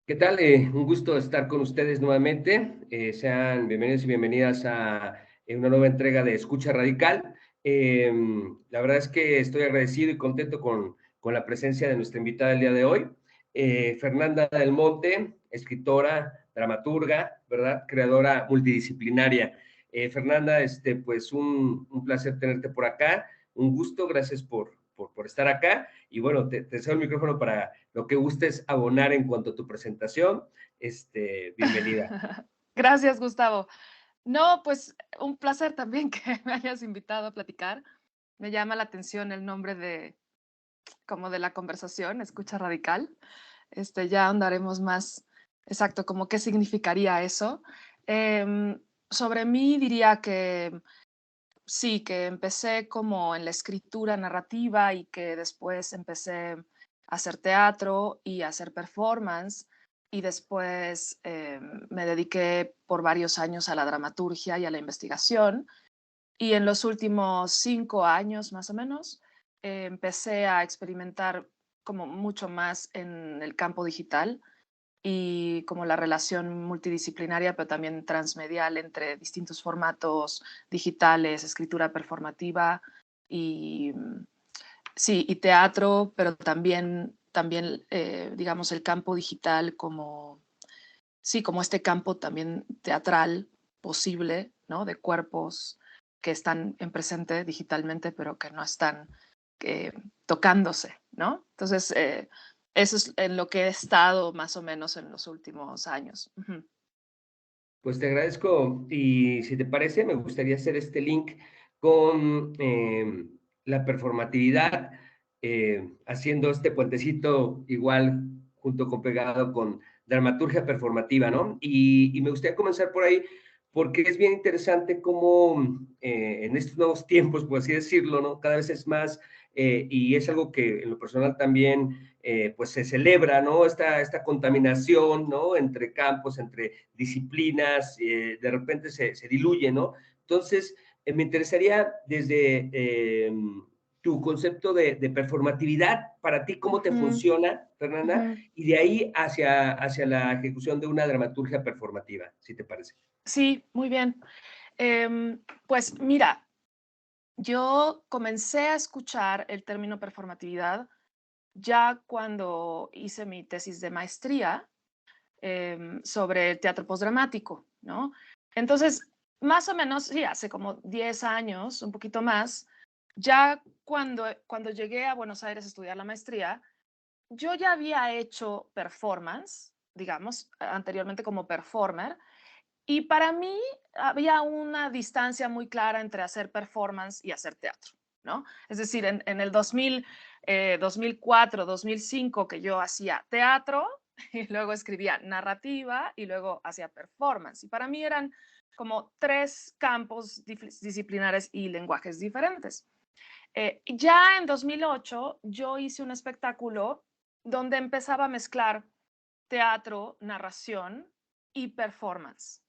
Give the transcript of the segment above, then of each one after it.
¿Qué tal? Un gusto estar con ustedes nuevamente. Sean bienvenidos y bienvenidas a una nueva entrega de Escucha Radical. La verdad es que estoy agradecido y contento con la presencia de nuestra invitada el día de hoy, Fernanda del Monte, escritora, dramaturga, ¿verdad? Creadora multidisciplinaria. Fernanda, pues un placer tenerte por acá, un gusto, gracias por estar acá. Y bueno, te cedo el micrófono para lo que gustes abonar en cuanto a tu presentación. Bienvenida. Gracias, Gustavo. No, pues un placer también que me hayas invitado a platicar. Me llama la atención el nombre como de la conversación, Escucha Radical. Ya andaremos más exacto, como qué significaría eso. Sobre mí diría que sí, que empecé como en la escritura narrativa y que después empecé a hacer teatro y a hacer performance y después me dediqué por varios años a la dramaturgia y a la investigación y en los últimos 5 años más o menos empecé a experimentar como mucho más en el campo digital y como la relación multidisciplinaria, pero también transmedial entre distintos formatos digitales, escritura performativa y sí, y teatro, pero también digamos, el campo digital como, sí, como este campo también teatral posible, ¿no? De cuerpos que están en presente digitalmente, pero que no están eh, tocándose, ¿no? Entonces, eso es en lo que he estado más o menos en los últimos años. Ujú. Pues te agradezco y si te parece, me gustaría hacer este link con la performatividad, haciendo este puentecito igual junto con pegado con dramaturgia performativa, ¿no? Y me gustaría comenzar por ahí porque es bien interesante cómo en estos nuevos tiempos, por así decirlo, ¿no? Cada vez es más, y es algo que en lo personal también pues se celebra, ¿no? Esta contaminación, ¿no? Entre campos, entre disciplinas, de repente se diluye, ¿no? Entonces, me interesaría desde tu concepto de performatividad, para ti, ¿cómo te Ujú, funciona, Fernanda? ujú. Y de ahí hacia la ejecución de una dramaturgia performativa, si te parece. Sí, muy bien. Pues mira, yo comencé a escuchar el término performatividad ya cuando hice mi tesis de maestría sobre el teatro postdramático, ¿no? Entonces, más o menos, sí, hace como 10 años, un poquito más, ya cuando llegué a Buenos Aires a estudiar la maestría, yo ya había hecho performance, digamos, anteriormente como performer, y para mí había una distancia muy clara entre hacer performance y hacer teatro, ¿no? Es decir, en el 2004, 2005, que yo hacía teatro y luego escribía narrativa y luego hacía performance. Y para mí eran como tres campos disciplinares y lenguajes diferentes. Ya en 2008 yo hice un espectáculo donde empezaba a mezclar teatro, narración y performance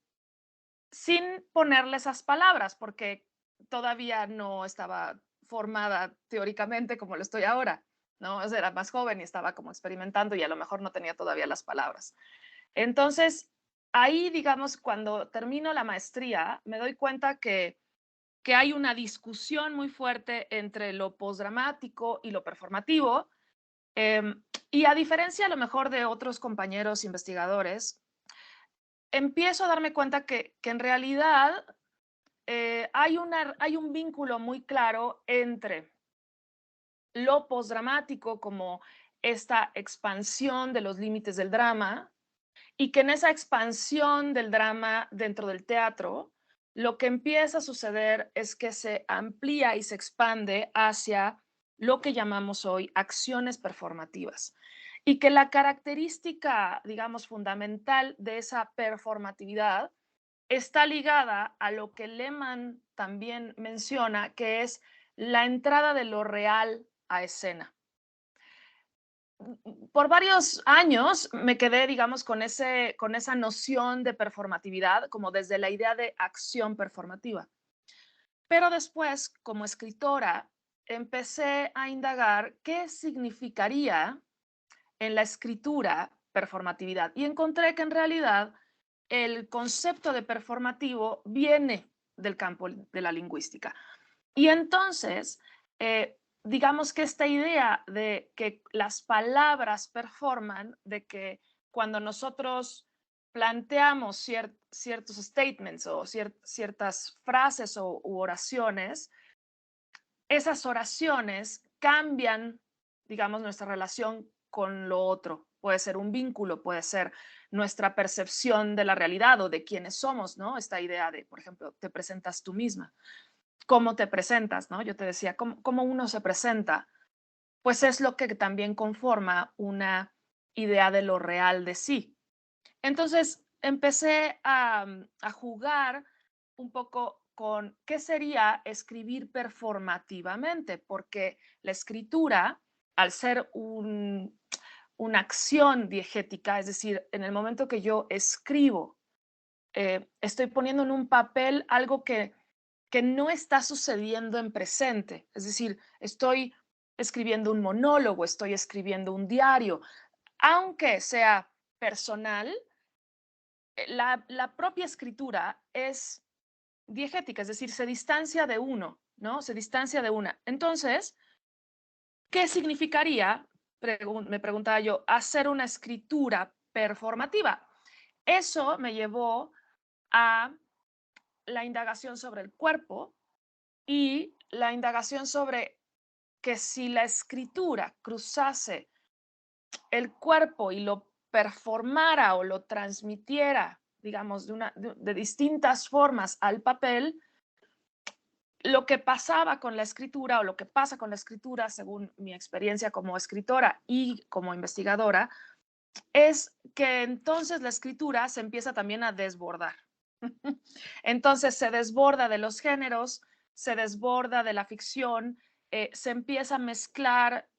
sin ponerle esas palabras, porque todavía no estaba formada teóricamente como lo estoy ahora, ¿no? O sea, era más joven y estaba como experimentando y a lo mejor no tenía todavía las palabras. Entonces, ahí, digamos, cuando termino la maestría, me doy cuenta que hay una discusión muy fuerte entre lo postdramático y lo performativo. Y a diferencia a lo mejor de otros compañeros investigadores, empiezo a darme cuenta que en realidad hay un vínculo muy claro entre lo postdramático como esta expansión de los límites del drama y que en esa expansión del drama dentro del teatro, lo que empieza a suceder es que se amplía y se expande hacia lo que llamamos hoy acciones performativas. Y que la característica, digamos, fundamental de esa performatividad está ligada a lo que Lehmann también menciona, que es la entrada de lo real a escena. Por varios años me quedé, digamos, con esa noción de performatividad, como desde la idea de acción performativa. Pero después, como escritora, empecé a indagar qué significaría en la escritura performatividad. Y encontré que en realidad el concepto de performativo viene del campo de la lingüística. Y entonces, digamos que esta idea de que las palabras performan, de que cuando nosotros planteamos ciertos statements o ciertas frases u oraciones, esas oraciones cambian, digamos, nuestra relación con lo otro. Puede ser un vínculo, puede ser nuestra percepción de la realidad o de quiénes somos, ¿no? Esta idea de, por ejemplo, te presentas tú misma. ¿Cómo te presentas, no? Yo te decía, ¿cómo uno se presenta? Pues es lo que también conforma una idea de lo real de sí. Entonces empecé a jugar un poco con qué sería escribir performativamente, porque la escritura, al ser una acción diegética, es decir, en el momento que yo escribo, estoy poniendo en un papel algo que no está sucediendo en presente. Es decir, estoy escribiendo un monólogo, estoy escribiendo un diario, aunque sea personal, la propia escritura es diegética, es decir, se distancia de uno, ¿no? Se distancia de una. Entonces, ¿qué significaría, me preguntaba yo, hacer una escritura performativa? Eso me llevó a la indagación sobre el cuerpo y la indagación sobre que si la escritura cruzase el cuerpo y lo performara o lo transmitiera, digamos, de distintas formas al papel, lo que pasaba con la escritura o lo que pasa con la escritura, según mi experiencia como escritora y como investigadora, es que entonces la escritura se empieza también a desbordar. Entonces se desborda de los géneros, se desborda de la ficción, se empieza a mezclar,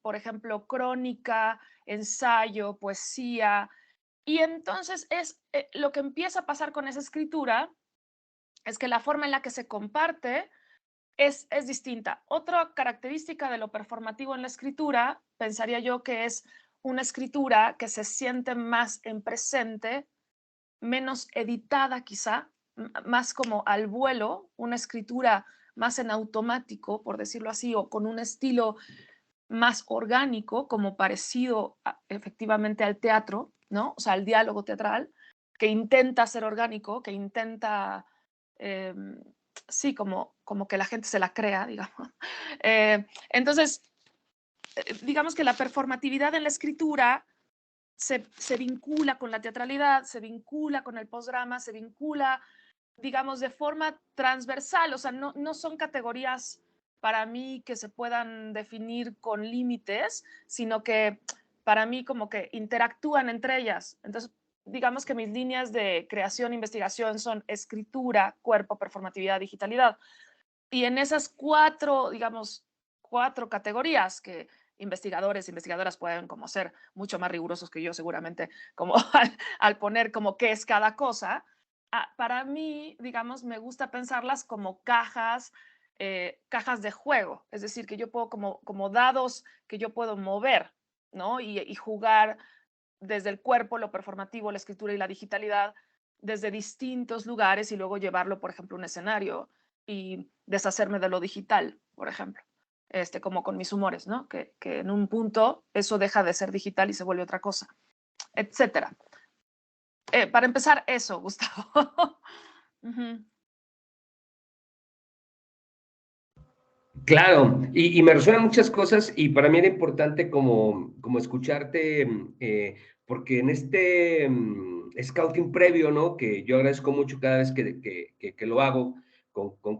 por ejemplo, crónica, ensayo, poesía, y entonces lo que empieza a pasar con esa escritura es que la forma en la que se comparte es distinta. Otra característica de lo performativo en la escritura, pensaría yo que es una escritura que se siente más en presente, menos editada quizá, más como al vuelo, una escritura más en automático, por decirlo así, o con un estilo más orgánico, como parecido efectivamente al teatro, ¿no? O sea, al diálogo teatral, que intenta ser orgánico, que intenta, eh, sí, como que la gente se la crea, digamos. Entonces, digamos que la performatividad en la escritura se vincula con la teatralidad, se vincula con el postdrama, se vincula, digamos, de forma transversal, o sea, no son categorías para mí que se puedan definir con límites, sino que para mí como que interactúan entre ellas. Entonces, digamos que mis líneas de creación e investigación son escritura, cuerpo, performatividad, digitalidad. Y en esas cuatro, digamos, cuatro categorías que investigadores, investigadoras pueden como ser mucho más rigurosos que yo seguramente, como al poner como qué es cada cosa, para mí, digamos, me gusta pensarlas como cajas de juego, es decir, que yo puedo como dados que yo puedo mover, ¿no? Y jugar desde el cuerpo, lo performativo, la escritura y la digitalidad, desde distintos lugares y luego llevarlo, por ejemplo, a un escenario y deshacerme de lo digital, por ejemplo, como con mis humores, ¿no? Que en un punto eso deja de ser digital y se vuelve otra cosa, etcétera. Para empezar, eso, Gustavo. uh-huh. Claro, y me resuenan muchas cosas y para mí era importante como escucharte, porque en este scouting previo, ¿no? Que yo agradezco mucho cada vez que lo hago,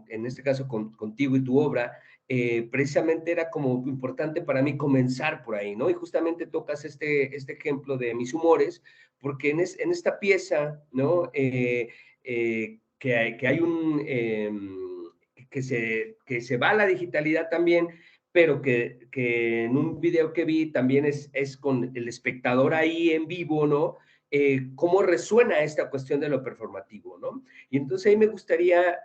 en este caso contigo y tu obra, precisamente era como importante para mí comenzar por ahí, ¿no? Y justamente tocas este ejemplo de mis humores, porque en esta pieza, ¿no? Que hay un... que se va a la digitalidad también, pero que en un video que vi también es con el espectador ahí en vivo, ¿no? Cómo resuena esta cuestión de lo performativo, ¿no? Y entonces ahí me gustaría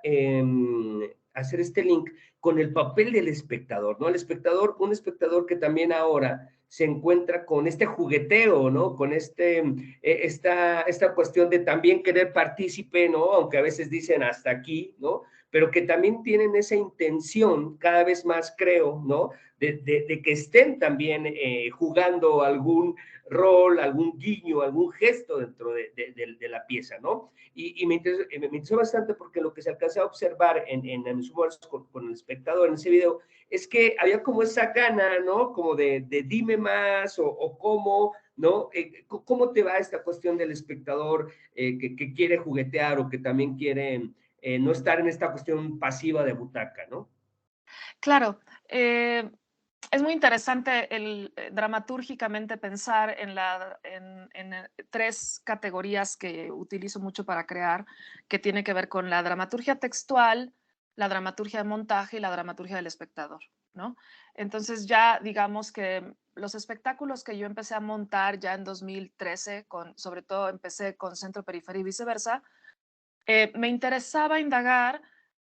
hacer este link con el papel del espectador, ¿no? El espectador, un espectador que también ahora se encuentra con este jugueteo, ¿no? Con esta cuestión de también querer partícipe, ¿no? Aunque a veces dicen hasta aquí, ¿no? Pero que también tienen esa intención, cada vez más creo, ¿no? De que estén también jugando algún rol, algún guiño, algún gesto dentro de la pieza, ¿no? Y me interesó bastante porque lo que se alcanza a observar en mis humores con el espectador en ese video es que había como esa gana, ¿no? Como de dime más o cómo, ¿no? ¿Cómo te va esta cuestión del espectador que quiere juguetear o que también quiere no estar en esta cuestión pasiva de butaca, ¿no? Claro, es muy interesante dramatúrgicamente pensar en 3 categorías que utilizo mucho para crear, que tiene que ver con la dramaturgia textual, la dramaturgia de montaje y la dramaturgia del espectador, ¿no? Entonces ya digamos que los espectáculos que yo empecé a montar ya en 2013, sobre todo empecé con Centro Periferia y viceversa, me interesaba indagar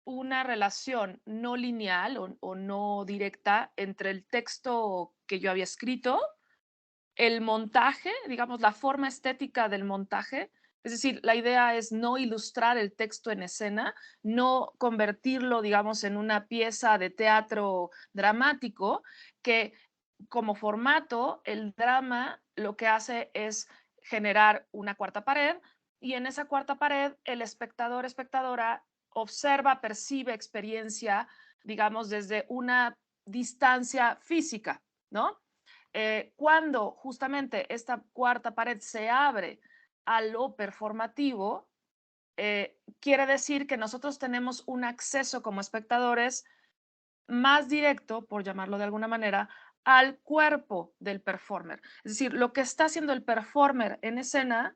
una relación no lineal o no directa entre el texto que yo había escrito, el montaje, digamos, la forma estética del montaje. Es decir, la idea es no ilustrar el texto en escena, no convertirlo, digamos, en una pieza de teatro dramático, que como formato, el drama lo que hace es generar una cuarta pared y en esa cuarta pared el espectador, espectadora observa, percibe, experiencia, digamos, desde una distancia física, ¿no? Cuando justamente esta cuarta pared se abre a lo performativo, quiere decir que nosotros tenemos un acceso como espectadores más directo, por llamarlo de alguna manera, al cuerpo del performer. Es decir, lo que está haciendo el performer en escena,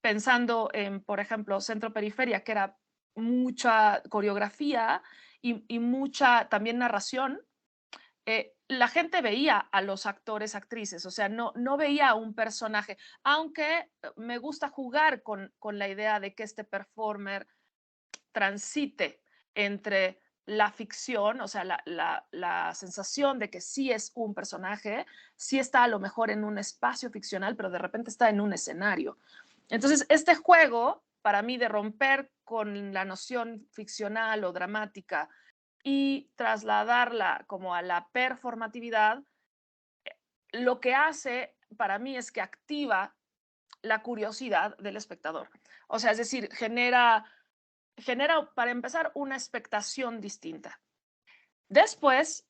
pensando en, por ejemplo, Centro Periferia, que era mucha coreografía y mucha también narración, la gente veía a los actores, actrices, o sea, no veía a un personaje, aunque me gusta jugar con la idea de que este performer transite entre la ficción, o sea, la sensación de que sí es un personaje, sí está a lo mejor en un espacio ficcional, pero de repente está en un escenario. Entonces, este juego, para mí, de romper con la noción ficcional o dramática y trasladarla como a la performatividad, lo que hace para mí es que activa la curiosidad del espectador. O sea, es decir, genera para empezar una expectación distinta. Después,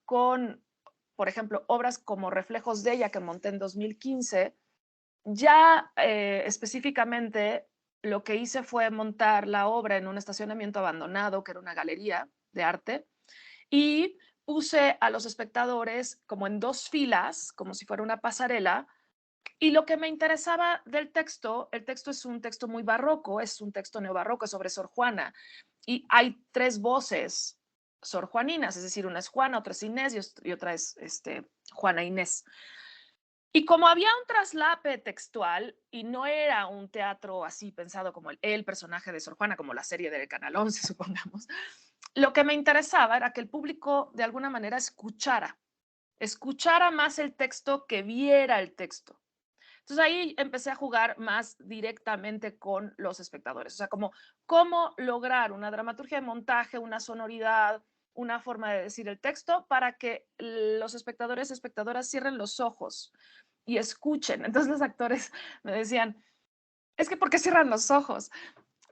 con, por ejemplo, obras como Reflejos de ella que monté en 2015, ya específicamente lo que hice fue montar la obra en un estacionamiento abandonado, que era una galería de arte, y puse a los espectadores como en 2 filas, como si fuera una pasarela, y lo que me interesaba del texto, el texto es un texto muy barroco, es un texto neobarroco, es sobre Sor Juana, y hay 3 voces sorjuaninas, es decir, una es Juana, otra es Inés y otra es Juana Inés. Y como había un traslape textual y no era un teatro así pensado como el personaje de Sor Juana, como la serie del Canal 11, supongamos, lo que me interesaba era que el público de alguna manera escuchara más el texto que viera el texto. Entonces ahí empecé a jugar más directamente con los espectadores, o sea, como cómo lograr una dramaturgia de montaje, una sonoridad, una forma de decir el texto para que los espectadores y espectadoras cierren los ojos y escuchen. Entonces los actores me decían, es que ¿por qué cierran los ojos?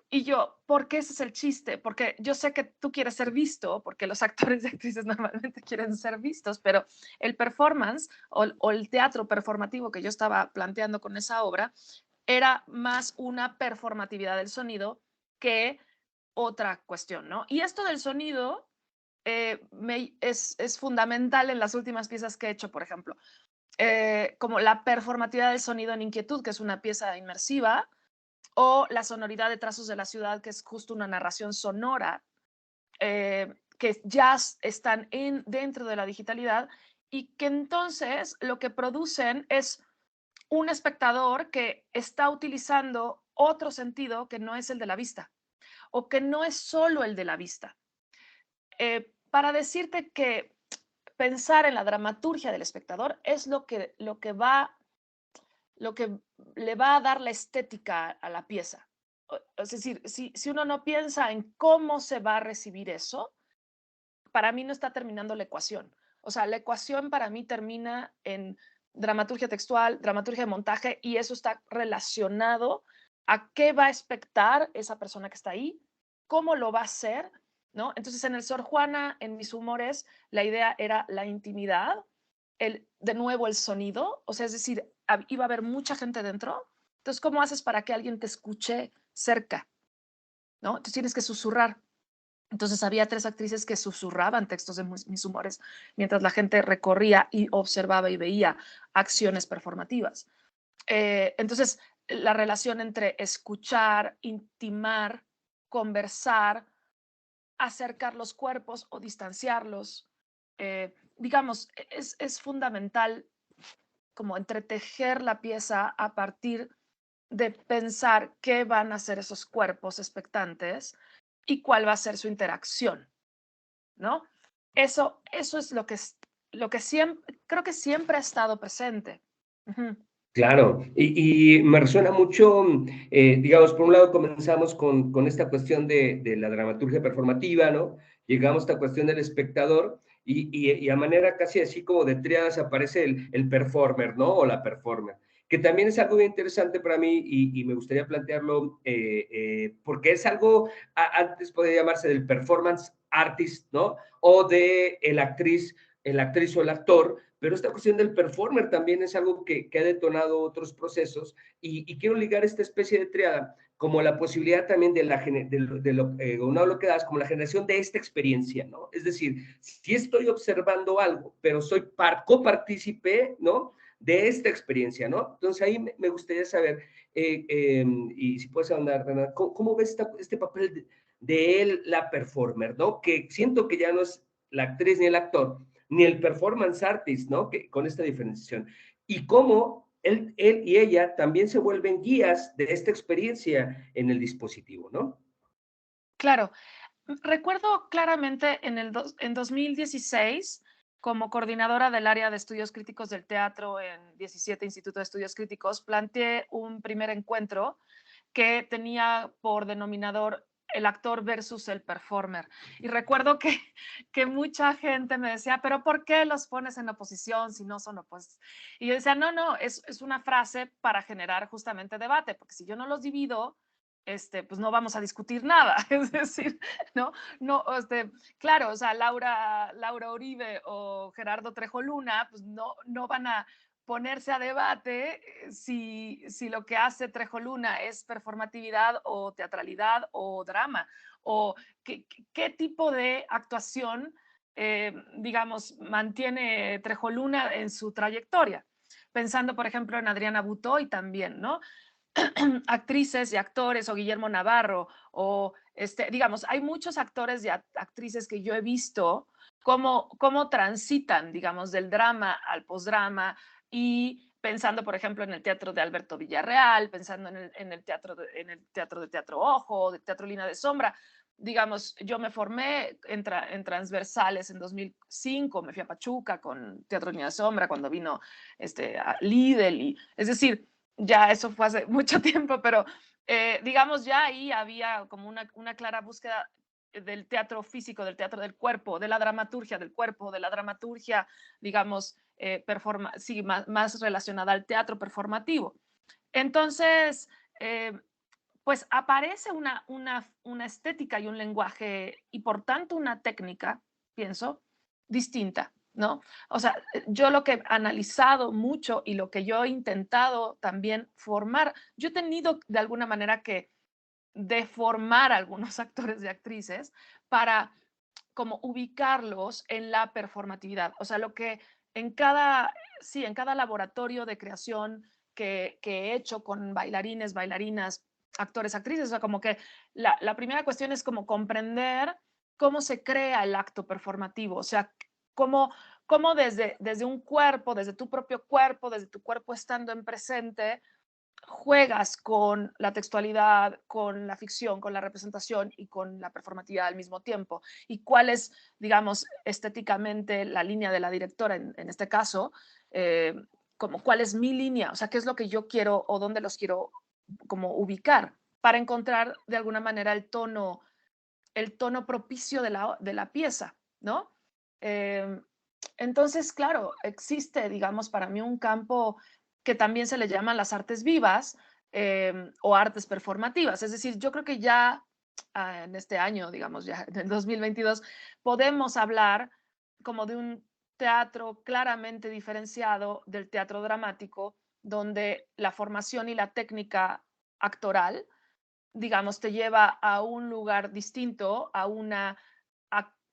Y yo, porque ese es el chiste, porque yo sé que tú quieres ser visto, porque los actores y actrices normalmente quieren ser vistos, pero el performance o el teatro performativo que yo estaba planteando con esa obra era más una performatividad del sonido que otra cuestión, ¿no? Y esto del sonido es fundamental en las últimas piezas que he hecho, por ejemplo, como la performatividad del sonido en Inquietud, que es una pieza inmersiva, o la sonoridad de Trazos de la Ciudad, que es justo una narración sonora, que ya están dentro de la digitalidad y que entonces lo que producen es un espectador que está utilizando otro sentido que no es el de la vista o que no es solo el de la vista. para decirte que pensar en la dramaturgia del espectador es lo que le va a dar la estética a la pieza. Es decir, si uno no piensa en cómo se va a recibir eso, para mí no está terminando la ecuación. O sea, la ecuación para mí termina en dramaturgia textual, dramaturgia de montaje, y eso está relacionado a qué va a expectar esa persona que está ahí, cómo lo va a hacer, ¿no? Entonces, en el Sor Juana, en Mis Humores, la idea era la intimidad, de nuevo el sonido, o sea, es decir, iba a haber mucha gente dentro. Entonces, ¿cómo haces para que alguien te escuche cerca? ¿No? Entonces tienes que susurrar. Entonces había 3 actrices que susurraban textos de Mis Humores mientras la gente recorría y observaba y veía acciones performativas. Entonces, la relación entre escuchar, intimar, conversar, acercar los cuerpos o distanciarlos, digamos, es fundamental como entretejer la pieza a partir de pensar qué van a hacer esos cuerpos expectantes y cuál va a ser su interacción, ¿no? Eso es lo que siempre, creo que siempre ha estado presente. Ujú. Claro, y me resuena mucho, digamos, por un lado comenzamos con esta cuestión de la dramaturgia performativa, ¿no? Llegamos a esta cuestión del espectador y a manera casi así como de triadas aparece el performer, ¿no? O la performer, que también es algo bien interesante para mí y me gustaría plantearlo porque es algo, antes podría llamarse del performance artist, ¿no? O de el actriz o el actor, pero esta cuestión del performer también es algo que ha detonado otros procesos y quiero ligar esta especie de triada como la posibilidad también lo que das, como la generación de esta experiencia, ¿no? Es decir, si estoy observando algo, pero soy copartícipe, ¿no? De esta experiencia, ¿no? Entonces ahí me gustaría saber, y si puedes ahondar, Renan, ¿cómo ves este papel de él, la performer, ¿no? Que siento que ya no es la actriz ni el actor, ni el performance artist, ¿no? Que, con esta diferenciación. Y cómo él y ella también se vuelven guías de esta experiencia en el dispositivo, ¿no? Claro, recuerdo claramente en 2016, como coordinadora del área de estudios críticos del teatro en 17 Instituto de Estudios Críticos, planteé un primer encuentro que tenía por denominador el actor versus el performer. Y recuerdo que mucha gente me decía, pero ¿por qué los pones en oposición si no son opuestos? Y yo decía, no, es una frase para generar justamente debate, porque si yo no los divido, pues no vamos a discutir nada. Es decir, no, claro, o sea, Laura Uribe o Gerardo Trejo Luna, pues no van a ponerse a debate si lo que hace Trejo Luna es performatividad o teatralidad o drama, o qué tipo de actuación, digamos, mantiene Trejo Luna en su trayectoria. Pensando, por ejemplo, en Adriana Butoy también, ¿no? Actrices y actores, o Guillermo Navarro, o digamos, hay muchos actores y actrices que yo he visto cómo transitan, digamos, del drama al postdrama, y pensando, por ejemplo, en el teatro de Alberto Villarreal, pensando en el teatro de Teatro Ojo, de Teatro Lina de Sombra. Digamos, yo me formé en transversales en 2005, me fui a Pachuca con Teatro Lina de Sombra cuando vino a Lidl, es decir, ya eso fue hace mucho tiempo, pero digamos ya ahí había como una clara búsqueda del teatro físico, del teatro del cuerpo, de la dramaturgia del cuerpo, de la dramaturgia, digamos, sí, más relacionada al teatro performativo. Entonces, pues aparece una estética y un lenguaje y por tanto una técnica, pienso, distinta, ¿no? O sea, yo lo que he analizado mucho y lo que yo he intentado también formar, yo he tenido de alguna manera que deformar a algunos actores y actrices para como ubicarlos en la performatividad. O sea, lo que en cada, sí, en cada laboratorio de creación que he hecho con bailarines, bailarinas, actores, actrices, o sea, como que la primera cuestión es como comprender cómo se crea el acto performativo, o sea, cómo desde un cuerpo, desde tu propio cuerpo, desde tu cuerpo estando en presente, juegas con la textualidad, con la ficción, con la representación y con la performatividad al mismo tiempo. Y cuál es, digamos, estéticamente la línea de la directora en este caso, como cuál es mi línea, o sea, qué es lo que yo quiero o dónde los quiero como ubicar para encontrar de alguna manera el tono propicio de la pieza, ¿no? Eh, entonces, claro, existe, digamos, para mí un campo que también se le llaman las artes vivas o artes performativas. Es decir, yo creo que ya en este año, digamos, ya en el 2022, podemos hablar como de un teatro claramente diferenciado del teatro dramático, donde la formación y la técnica actoral, digamos, te lleva a un lugar distinto,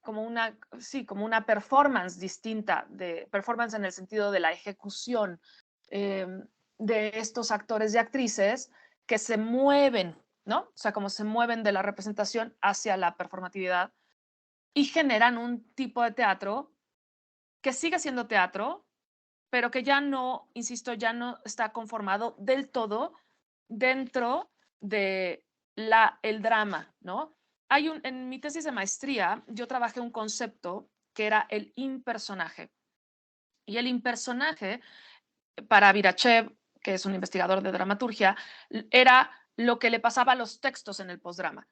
como una, sí, como una performance distinta, de performance en el sentido de la ejecución eh, de estos actores y actrices que se mueven, ¿no? O sea, como se mueven de la representación hacia la performatividad y generan un tipo de teatro que sigue siendo teatro, pero que ya no, insisto, ya no está conformado del todo dentro de el drama, ¿no? En mi tesis de maestría, yo trabajé un concepto que era el impersonaje. Y el impersonaje, para Virachev, que es un investigador de dramaturgia, era lo que le pasaba a los textos en el postdrama.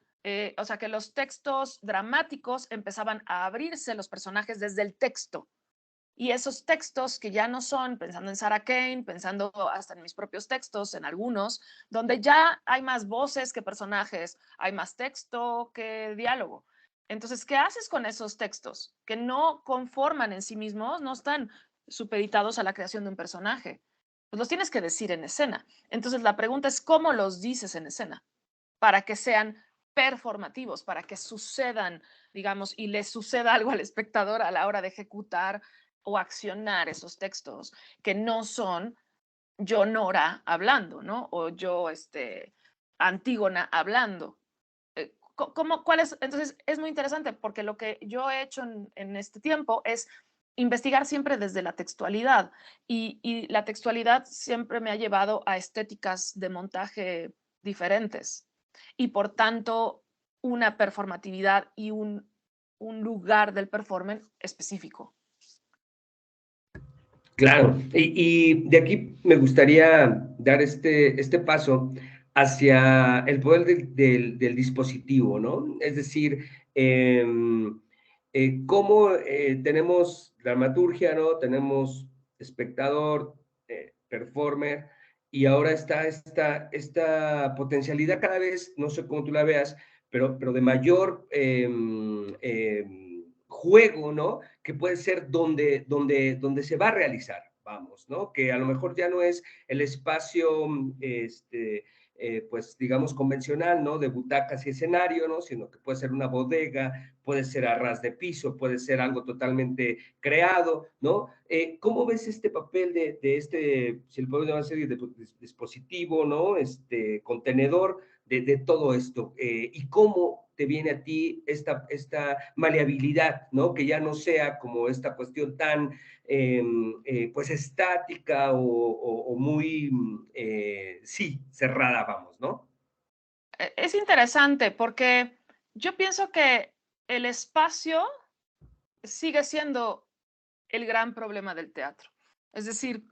O sea, que los textos dramáticos empezaban a abrirse los personajes desde el texto, y esos textos que ya no son, pensando en Sarah Kane, pensando hasta en mis propios textos, en algunos, donde ya hay más voces que personajes, hay más texto que diálogo. Entonces, ¿qué haces con esos textos que no conforman en sí mismos, no están supeditados a la creación de un personaje? Pues los tienes que decir en escena. Entonces, la pregunta es, ¿cómo los dices en escena? Para que sean performativos, para que sucedan, digamos, y le suceda algo al espectador a la hora de ejecutar o accionar esos textos que no son yo Nora hablando, ¿no? O yo Antígona hablando. ¿Cuál es? Entonces es muy interesante porque lo que yo he hecho en este tiempo es investigar siempre desde la textualidad y la textualidad siempre me ha llevado a estéticas de montaje diferentes y por tanto una performatividad y un lugar del performance específico. Claro, y de aquí me gustaría dar este paso hacia el poder del dispositivo, ¿no? Es decir, cómo tenemos dramaturgia, ¿no? Tenemos espectador, performer, y ahora está esta potencialidad cada vez, no sé cómo tú la veas, pero de mayor juego, ¿no? Que puede ser donde se va a realizar, vamos, ¿no? Que a lo mejor ya no es el espacio, pues digamos, convencional, ¿no? De butacas y escenario, ¿no? Sino que puede ser una bodega, puede ser a ras de piso, puede ser algo totalmente creado, ¿no? ¿Cómo ves este papel de este, si el podemos decir, de dispositivo, ¿no? Contenedor de todo esto, y cómo te viene a ti esta maleabilidad, ¿no? Que ya no sea como esta cuestión tan, pues, estática o muy, sí, cerrada, vamos, ¿no? Es interesante porque yo pienso que el espacio sigue siendo el gran problema del teatro. Es decir,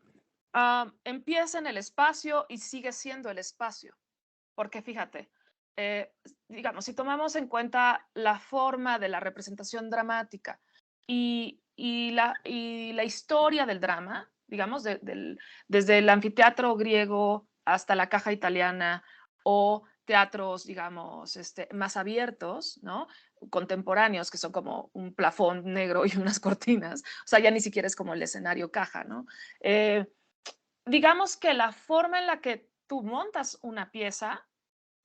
empieza en el espacio y sigue siendo el espacio. Porque fíjate, eh, digamos, si tomamos en cuenta la forma de la representación dramática y la historia del drama, digamos, desde el anfiteatro griego hasta la caja italiana o teatros, digamos, más abiertos, ¿no? Contemporáneos, que son como un plafón negro y unas cortinas, o sea, ya ni siquiera es como el escenario caja, ¿no? Digamos que la forma en la que tú montas una pieza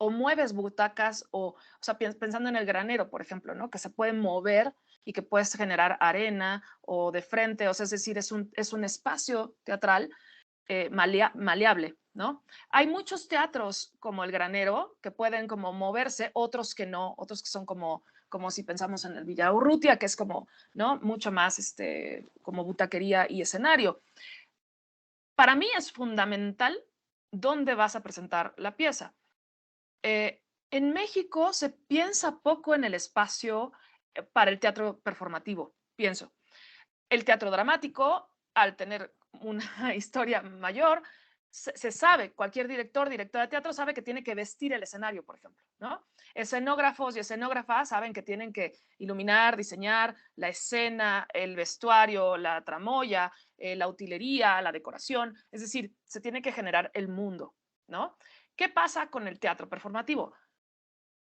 o mueves butacas o sea, pensando en el granero, por ejemplo, ¿no? Que se puede mover y que puedes generar arena o de frente, o sea, es decir, es un espacio teatral maleable, ¿no? Hay muchos teatros como el granero que pueden como moverse, otros que no, otros que son como si pensamos en el Villa Urrutia, que es como, ¿no? Mucho más como butaquería y escenario. Para mí es fundamental dónde vas a presentar la pieza. En México se piensa poco en el espacio para el teatro performativo, pienso. El teatro dramático, al tener una historia mayor, se sabe, cualquier directora de teatro sabe que tiene que vestir el escenario, por ejemplo, ¿no? Escenógrafos y escenógrafas saben que tienen que iluminar, diseñar la escena, el vestuario, la tramoya, la utilería, la decoración, es decir, se tiene que generar el mundo, ¿no? ¿Qué pasa con el teatro performativo?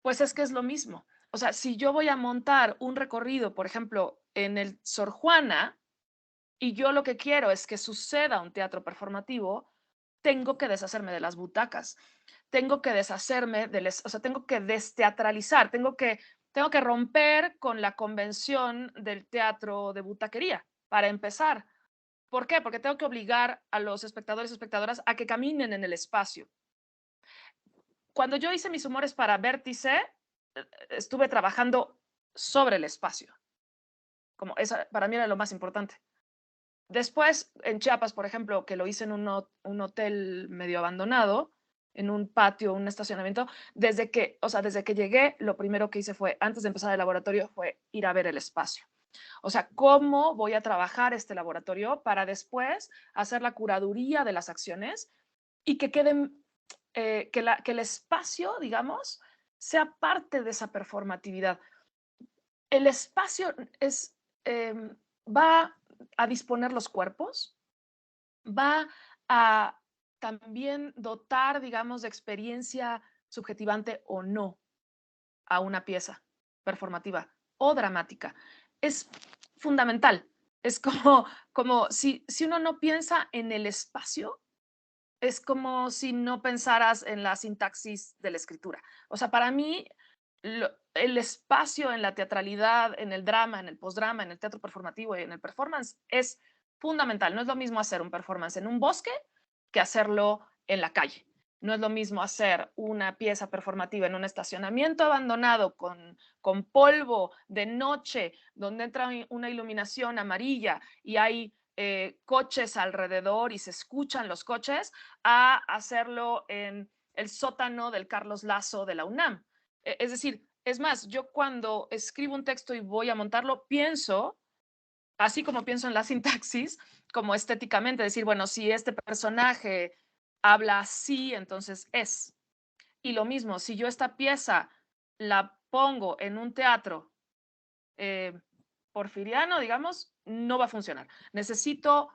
Pues es que es lo mismo. O sea, si yo voy a montar un recorrido, por ejemplo, en el Sor Juana, y yo lo que quiero es que suceda un teatro performativo, tengo que deshacerme de las butacas, tengo que deshacerme o sea, tengo que desteatralizar, tengo que romper con la convención del teatro de butaquería, para empezar. ¿Por qué? Porque tengo que obligar a los espectadores y espectadoras a que caminen en el espacio. Cuando yo hice mis humores para Vértice, estuve trabajando sobre el espacio. Como esa para mí era lo más importante. Después, en Chiapas, por ejemplo, que lo hice en un hotel medio abandonado, en un patio, un estacionamiento, o sea, desde que llegué, lo primero que hice fue, antes de empezar el laboratorio, fue ir a ver el espacio. O sea, ¿cómo voy a trabajar este laboratorio para después hacer la curaduría de las acciones y que queden, que el espacio, digamos, sea parte de esa performatividad? El espacio va a disponer los cuerpos, va a también dotar, digamos, de experiencia subjetivante o no a una pieza performativa o dramática. Es fundamental. Es como si uno no piensa en el espacio, es como si no pensaras en la sintaxis de la escritura. O sea, para mí, el espacio en la teatralidad, en el drama, en el postdrama, en el teatro performativo y en el performance es fundamental. No es lo mismo hacer un performance en un bosque que hacerlo en la calle. No es lo mismo hacer una pieza performativa en un estacionamiento abandonado con polvo de noche, donde entra una iluminación amarilla y hay coches alrededor y se escuchan los coches, a hacerlo en el sótano del Carlos Lazo de la UNAM. Es decir, es más, yo cuando escribo un texto y voy a montarlo, pienso, así como pienso en la sintaxis, como estéticamente, decir, bueno, si este personaje habla así, entonces es. Y lo mismo, si yo esta pieza la pongo en un teatro porfiriano, digamos, no va a funcionar. Necesito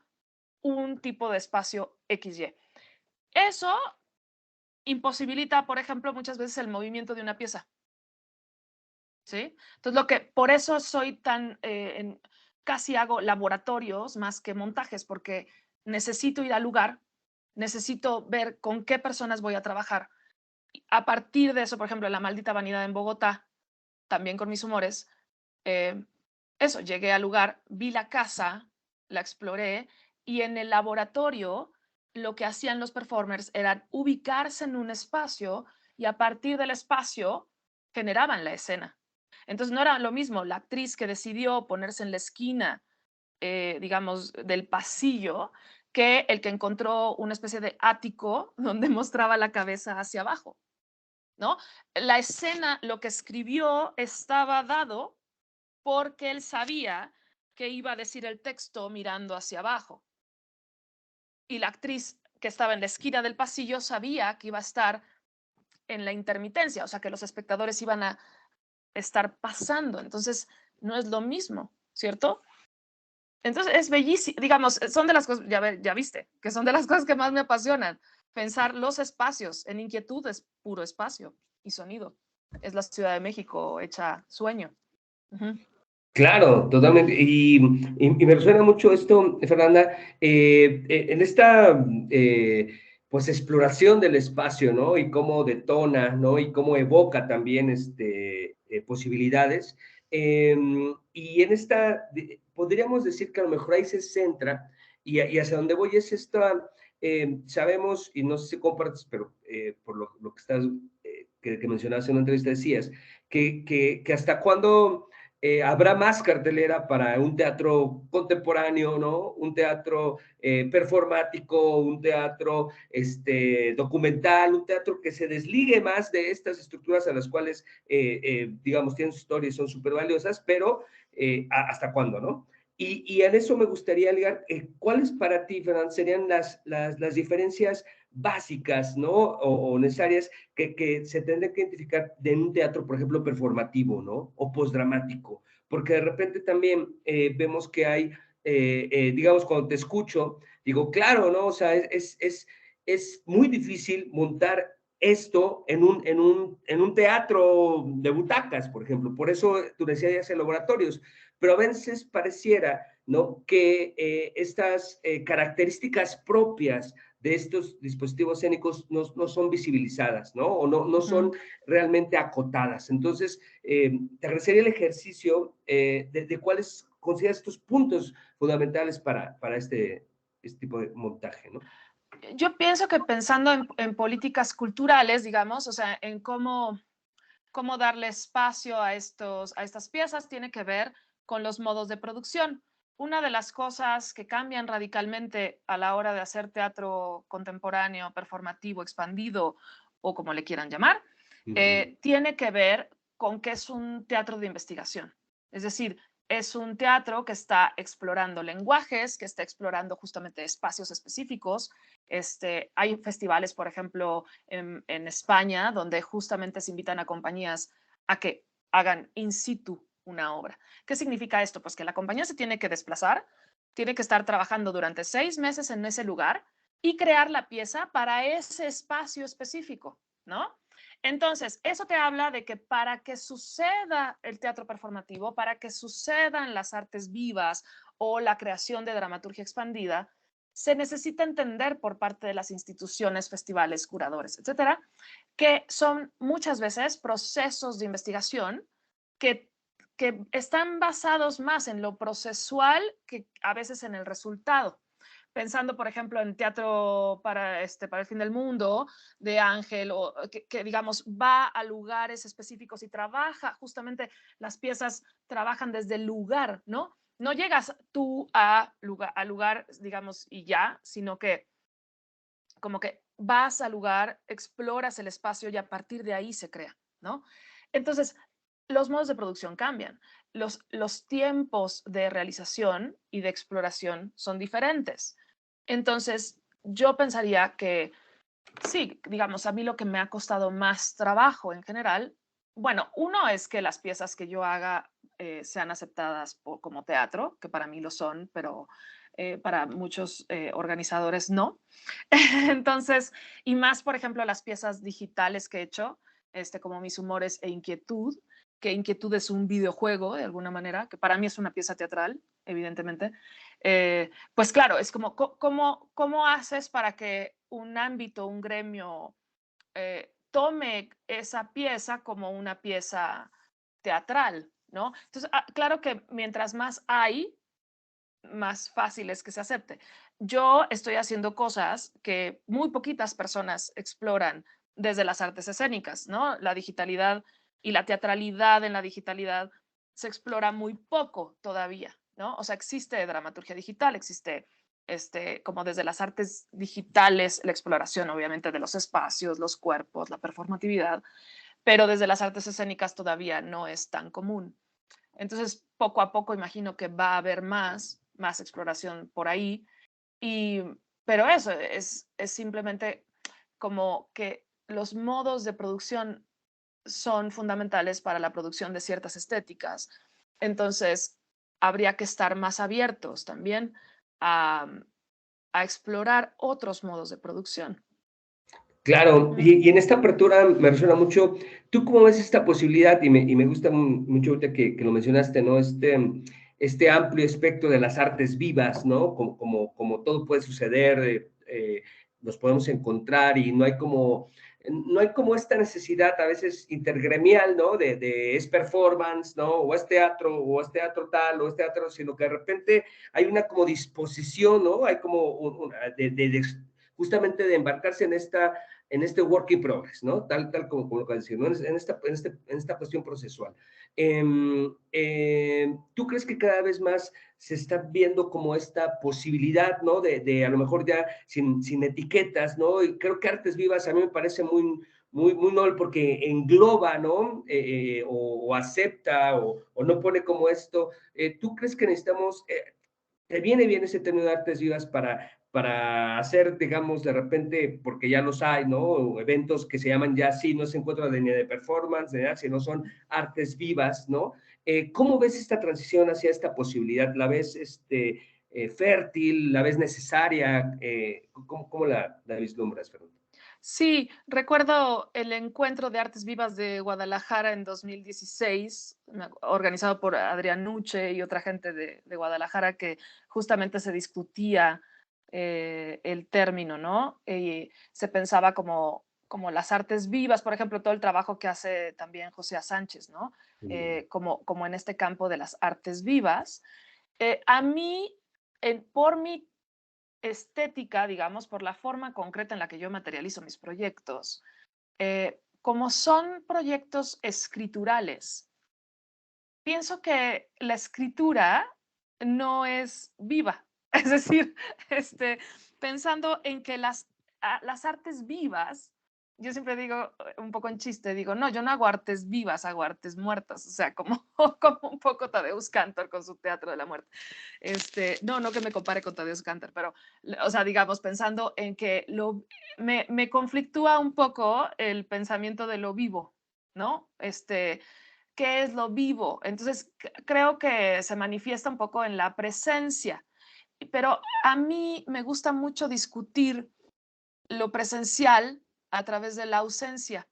un tipo de espacio XY. Eso imposibilita, por ejemplo, muchas veces el movimiento de una pieza. ¿Sí? Entonces, por eso soy tan, casi hago laboratorios más que montajes, porque necesito ir al lugar, necesito ver con qué personas voy a trabajar. A partir de eso, por ejemplo, en La Maldita Vanidad en Bogotá, también con mis humores, eso, llegué al lugar, vi la casa, la exploré, y en el laboratorio lo que hacían los performers era ubicarse en un espacio y a partir del espacio generaban la escena. Entonces no era lo mismo la actriz que decidió ponerse en la esquina, digamos, del pasillo, que el que encontró una especie de ático donde mostraba la cabeza hacia abajo, ¿no? La escena, lo que escribió estaba dado porque él sabía que iba a decir el texto mirando hacia abajo. Y la actriz que estaba en la esquina del pasillo sabía que iba a estar en la intermitencia, o sea, que los espectadores iban a estar pasando. Entonces, no es lo mismo, ¿cierto? Entonces, es bellísimo, digamos, son de las cosas, ya viste, que son de las cosas que más me apasionan. Pensar los espacios. En Inquietud es puro espacio y sonido. Es la Ciudad de México hecha sueño. Ujú. Claro, totalmente. Y me resuena mucho esto, Fernanda, en esta pues exploración del espacio, ¿no? Y cómo detona, ¿no? Y cómo evoca también posibilidades. Y en esta, podríamos decir que a lo mejor ahí se centra, y hacia donde voy es esta, sabemos, y no sé si compartes, pero por lo que estás, que mencionaste en una entrevista decías, que hasta cuándo habrá más cartelera para un teatro contemporáneo, ¿no? Un teatro performático, un teatro documental, un teatro que se desligue más de estas estructuras a las cuales, digamos, tienen su historia y son súper valiosas, pero ¿hasta cuándo, no? Y en eso me gustaría ligar, ¿cuáles para ti, Fernando, serían las diferencias básicas, ¿no? O necesarias que se tendrían que identificar en un teatro, por ejemplo, performativo, ¿no? O postdramático, porque de repente también vemos que hay, digamos, cuando te escucho, digo, claro, ¿no? O sea, es muy difícil montar esto en un teatro de butacas, por ejemplo. Por eso tú decías en laboratorios, pero a veces pareciera, ¿no? Que estas características propias de estos dispositivos escénicos no son visibilizadas, ¿no? O no son realmente acotadas. Entonces, te agradecería el ejercicio de cuáles consideras estos puntos fundamentales para este tipo de montaje, ¿no? Yo pienso que pensando en políticas culturales, digamos, o sea, en cómo darle espacio a estas piezas tiene que ver con los modos de producción. Una de las cosas que cambian radicalmente a la hora de hacer teatro contemporáneo, performativo, expandido o como le quieran llamar, tiene que ver con que es un teatro de investigación. Es decir, es un teatro que está explorando lenguajes, que está explorando justamente espacios específicos. Hay festivales, por ejemplo, en España, donde justamente se invitan a compañías a que hagan in situ una obra. ¿Qué significa esto? Pues que la compañía se tiene que desplazar, tiene que estar trabajando durante 6 meses en ese lugar y crear la pieza para ese espacio específico, ¿no? Entonces, eso te habla de que para que suceda el teatro performativo, para que sucedan las artes vivas o la creación de dramaturgia expandida, se necesita entender por parte de las instituciones, festivales, curadores, etcétera, que son muchas veces procesos de investigación que, que están basados más en lo procesual que a veces en el resultado. Pensando, por ejemplo, en teatro para el fin del mundo de Ángel, o que, digamos, va a lugares específicos y trabaja, justamente las piezas trabajan desde el lugar, ¿no? No llegas tú a lugar, digamos, y ya, sino que como que vas al lugar, exploras el espacio y a partir de ahí se crea, ¿no? Entonces, los modos de producción cambian. Los tiempos de realización y de exploración son diferentes. Entonces, yo pensaría que sí, digamos, a mí lo que me ha costado más trabajo en general, bueno, uno es que las piezas que yo haga sean aceptadas como teatro, que para mí lo son, pero para muchos organizadores no. Entonces, y más, por ejemplo, las piezas digitales que he hecho, como Mis Humores e Inquietud, que Inquietud es un videojuego de alguna manera, que para mí es una pieza teatral, evidentemente. Pues claro, es como, ¿cómo haces para que un ámbito, un gremio, tome esa pieza como una pieza teatral, ¿no? Entonces, claro que mientras más hay, más fácil es que se acepte. Yo estoy haciendo cosas que muy poquitas personas exploran desde las artes escénicas, ¿no? La digitalidad y la teatralidad en la digitalidad se explora muy poco todavía, ¿no? O sea, existe dramaturgia digital, existe como desde las artes digitales, la exploración obviamente de los espacios, los cuerpos, la performatividad, pero desde las artes escénicas todavía no es tan común. Entonces, poco a poco imagino que va a haber más exploración por ahí. Y, pero eso es simplemente como que los modos de producción son fundamentales para la producción de ciertas estéticas. Entonces, habría que estar más abiertos también a, a explorar otros modos de producción. Claro, y en esta apertura me resuena mucho, ¿tú cómo ves esta posibilidad? Y me gusta mucho ahorita que lo mencionaste, ¿no? Este amplio espectro de las artes vivas, ¿no? Como todo puede suceder, nos podemos encontrar y no hay como esta necesidad a veces intergremial, ¿no? De es performance, ¿no? O es teatro tal, o es teatro, sino que de repente hay una como disposición, ¿no? Hay como justamente de embarcarse en esta en este work in progress, ¿no? Tal como lo que decir, ¿no? En esta cuestión procesual. ¿Tú crees que cada vez más se está viendo como esta posibilidad, ¿no? De a lo mejor ya sin etiquetas, ¿no? Y creo que Artes Vivas a mí me parece muy noble porque engloba, ¿no? O acepta o no pone como esto. ¿Tú crees que necesitamos, te viene bien ese término de Artes Vivas para hacer, digamos, de repente, porque ya los hay, ¿no? Eventos que se llaman ya así, no se encuentra de, ni de performance, ni nada, sino son artes vivas, ¿no? ¿Cómo ves esta transición hacia esta posibilidad? ¿La ves fértil? ¿La ves necesaria? ¿Cómo la vislumbras, Fernando? Sí, recuerdo el encuentro de Artes Vivas de Guadalajara en 2016, organizado por Adrián Nuche y otra gente de Guadalajara, que justamente se discutía el término, ¿no? Se pensaba como las artes vivas, por ejemplo, todo el trabajo que hace también José A. Sánchez, ¿no? Como en este campo de las artes vivas. A mí, por mi estética, digamos, por la forma concreta en la que yo materializo mis proyectos, como son proyectos escriturales, pienso que la escritura no es viva. Es decir, pensando en que las artes vivas, yo siempre digo, un poco en chiste, digo, no, yo no hago artes vivas, hago artes muertas, o sea, como un poco Tadeusz Kantor con su Teatro de la Muerte. No que me compare con Tadeusz Kantor, pero, o sea, digamos, pensando en que me conflictúa un poco el pensamiento de lo vivo, ¿no? ¿Qué es lo vivo? Entonces, creo que se manifiesta un poco en la presencia, pero a mí me gusta mucho discutir lo presencial a través de la ausencia.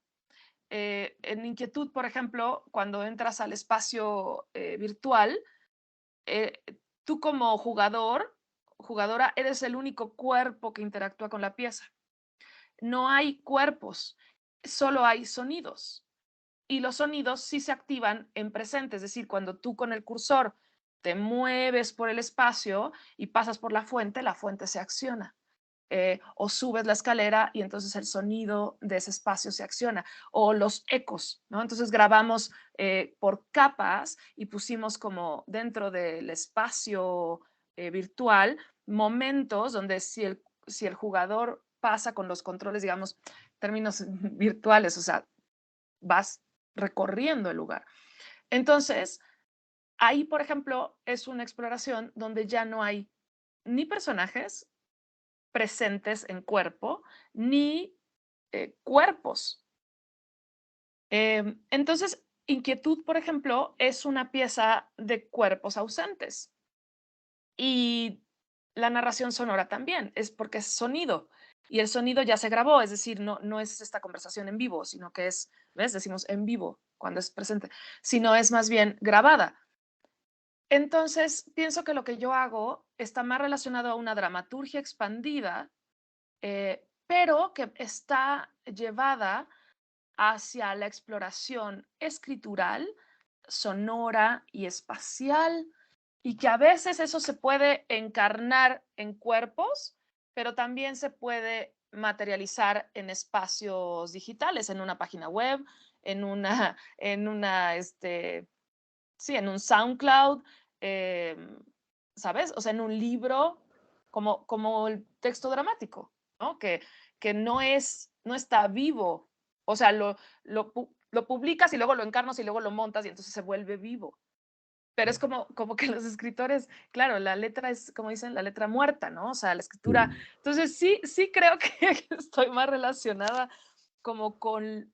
En Inquietud, por ejemplo, cuando entras al espacio virtual, eh, tú como jugador, jugadora, eres el único cuerpo que interactúa con la pieza. No hay cuerpos, solo hay sonidos. Y los sonidos sí se activan en presente, es decir, cuando tú con el cursor te mueves por el espacio y pasas por la fuente se acciona. O subes la escalera y entonces el sonido de ese espacio se acciona, o los ecos, ¿no? Entonces grabamos por capas y pusimos como dentro del espacio virtual momentos donde si el jugador pasa con los controles, digamos, términos virtuales, o sea, vas recorriendo el lugar. Entonces, ahí, por ejemplo, es una exploración donde ya no hay ni personajes presentes en cuerpo, ni cuerpos. Entonces, Inquietud, por ejemplo, es una pieza de cuerpos ausentes. Y la narración sonora también, es porque es sonido. Y el sonido ya se grabó, es decir, no es esta conversación en vivo, sino que es, ¿ves? Decimos en vivo cuando es presente, sino es más bien grabada. Entonces, pienso que lo que yo hago está más relacionado a una dramaturgia expandida, pero que está llevada hacia la exploración escritural, sonora y espacial, y que a veces eso se puede encarnar en cuerpos, pero también se puede materializar en espacios digitales, en una página web, sí, en un SoundCloud, eh, ¿sabes? O sea, en un libro, como el texto dramático, ¿no? Que no está vivo. O sea, lo publicas y luego lo encarnas y luego lo montas y entonces se vuelve vivo. Pero es como que los escritores, claro, la letra es, como dicen, la letra muerta, ¿no? O sea, la escritura. Entonces, sí creo que estoy más relacionada como con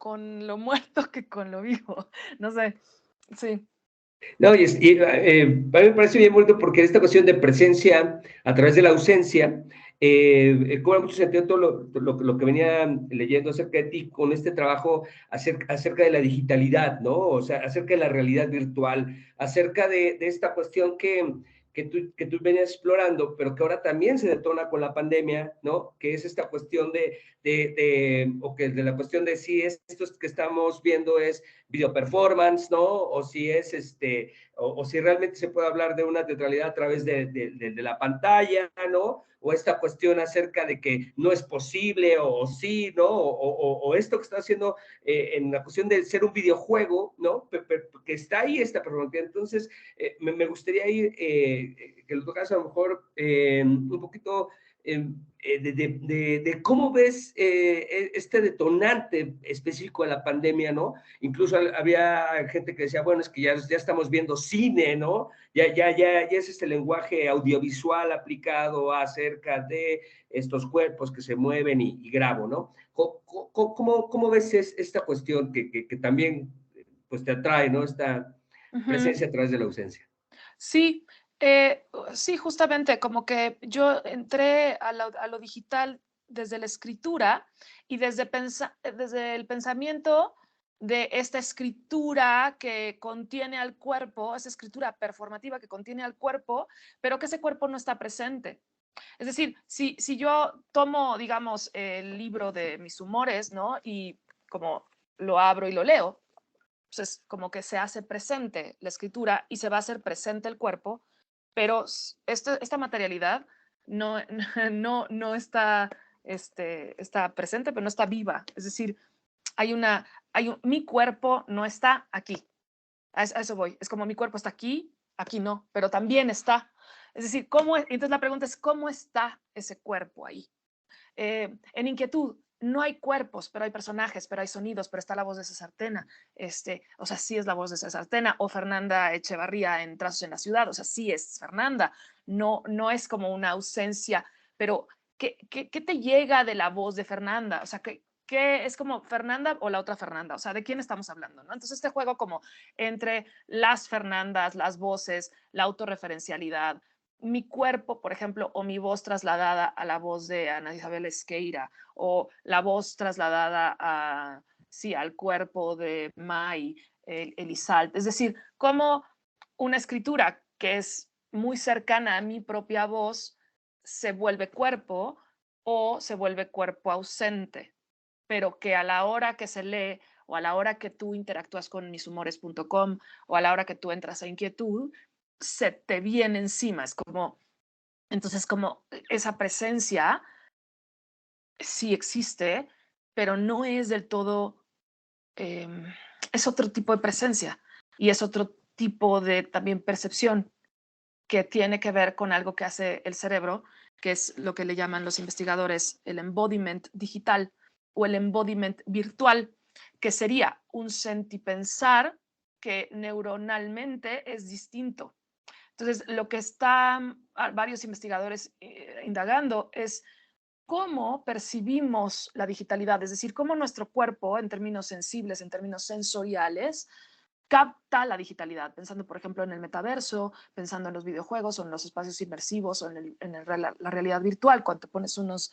lo muerto que con lo vivo. No sé, sí. No, a mí me parece bien bonito porque esta cuestión de presencia a través de la ausencia cobra mucho sentido todo lo que venía leyendo acerca de ti con este trabajo acerca de la digitalidad, ¿no? O sea, acerca de la realidad virtual, acerca de esta cuestión que tú venías explorando, pero que ahora también se detona con la pandemia, ¿no? Que es esta cuestión o que de la cuestión de si esto que estamos viendo es video performance, ¿no? O si es o si realmente se puede hablar de una teatralidad a través de la pantalla, ¿no? O esta cuestión acerca de que no es posible o sí, ¿no? O esto que está haciendo en la cuestión de ser un videojuego, ¿no? Que está ahí esta performance. Entonces, me gustaría ir, que lo tocas a lo mejor un poquito de cómo ves este detonante específico de la pandemia, ¿no? Incluso había gente que decía, bueno, es que ya estamos viendo cine, ¿no? Ya es este lenguaje audiovisual aplicado acerca de estos cuerpos que se mueven y grabo, ¿no? ¿Cómo ves esta cuestión que también pues te atrae, ¿no? Esta Ujú. presencia a través de la ausencia. Sí, sí, justamente como que yo entré a lo digital desde la escritura y desde el pensamiento de esta escritura que contiene al cuerpo, esa escritura performativa que contiene al cuerpo, pero que ese cuerpo no está presente. Es decir, si yo tomo, digamos, el libro de mis humores, ¿no? Y como lo abro y lo leo, pues como que se hace presente la escritura y se va a hacer presente el cuerpo, pero esta materialidad no, no está, está presente, pero no está viva. Es decir, mi cuerpo no está aquí. A eso voy. Es como mi cuerpo está aquí, aquí no, pero también está. Es decir, entonces la pregunta es, ¿cómo está ese cuerpo ahí? En Inquietud no hay cuerpos, pero hay personajes, pero hay sonidos, pero está la voz de César Tena. O sea, sí es la voz de César Tena, o Fernanda Echevarría en Trazos en la Ciudad, o sea, sí es Fernanda. No, no es como una ausencia, pero ¿qué te llega de la voz de Fernanda? O sea, ¿qué es como Fernanda o la otra Fernanda? O sea, ¿de quién estamos hablando? ¿No? Entonces, este juego como entre las Fernandas, las voces, la autorreferencialidad, mi cuerpo, por ejemplo, o mi voz trasladada a la voz de Ana Isabel Esqueira, o la voz trasladada sí, al cuerpo de Mai Elizalde. Es decir, como una escritura que es muy cercana a mi propia voz se vuelve cuerpo o se vuelve cuerpo ausente, pero que a la hora que se lee o a la hora que tú interactúas con mishumores.com o a la hora que tú entras a Inquietud, se te viene encima. Es como, entonces, como esa presencia sí existe, pero no es del todo, eh, es otro tipo de presencia y es otro tipo de también percepción que tiene que ver con algo que hace el cerebro, que es lo que le llaman los investigadores el embodiment digital o el embodiment virtual, que sería un sentipensar que neuronalmente es distinto. Entonces, lo que están varios investigadores indagando es cómo percibimos la digitalidad, es decir, cómo nuestro cuerpo, en términos sensibles, en términos sensoriales, capta la digitalidad, pensando, por ejemplo, en el metaverso, pensando en los videojuegos o en los espacios inmersivos o la realidad virtual, cuando te pones unos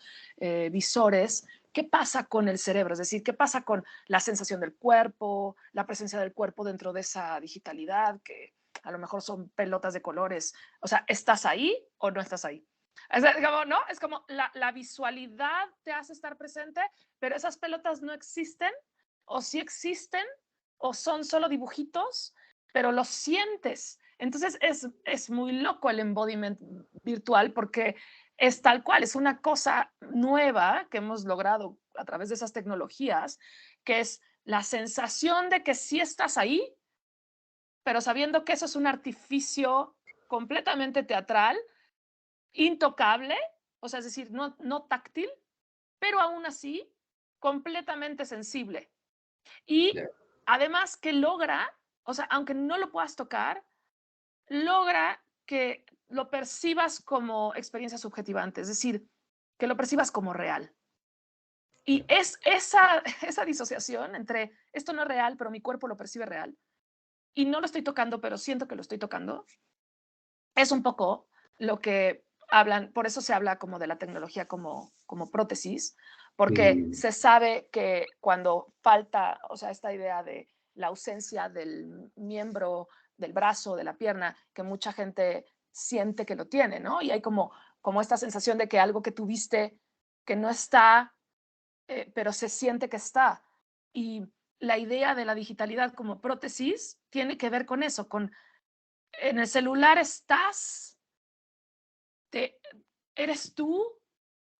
visores. ¿Qué pasa con el cerebro? Es decir, ¿qué pasa con la sensación del cuerpo, la presencia del cuerpo dentro de esa digitalidad, que a lo mejor son pelotas de colores? O sea, ¿estás ahí o no estás ahí? Como, ¿no? Es como la visualidad te hace estar presente, pero esas pelotas no existen o sí existen o son solo dibujitos, pero los sientes. Entonces es muy loco el embodiment virtual porque es tal cual, es una cosa nueva que hemos logrado a través de esas tecnologías, que es la sensación de que sí estás ahí, pero sabiendo que eso es un artificio completamente teatral, intocable, o sea, es decir, no táctil, pero aún así completamente sensible. Y además que logra, o sea, aunque no lo puedas tocar, logra que lo percibas como experiencia subjetivante, es decir, que lo percibas como real. Y es esa disociación entre esto no es real, pero mi cuerpo lo percibe real, y no lo estoy tocando, pero siento que lo estoy tocando, es un poco lo que hablan, por eso se habla como de la tecnología como prótesis, porque Mm, se sabe que cuando falta, o sea, esta idea de la ausencia del miembro, del brazo, de la pierna, que mucha gente siente que lo tiene, ¿no? Y hay como esta sensación de que algo que tuviste que no está, pero se siente que está. Y la idea de la digitalidad como prótesis tiene que ver con eso, con en el celular estás, te, eres tú,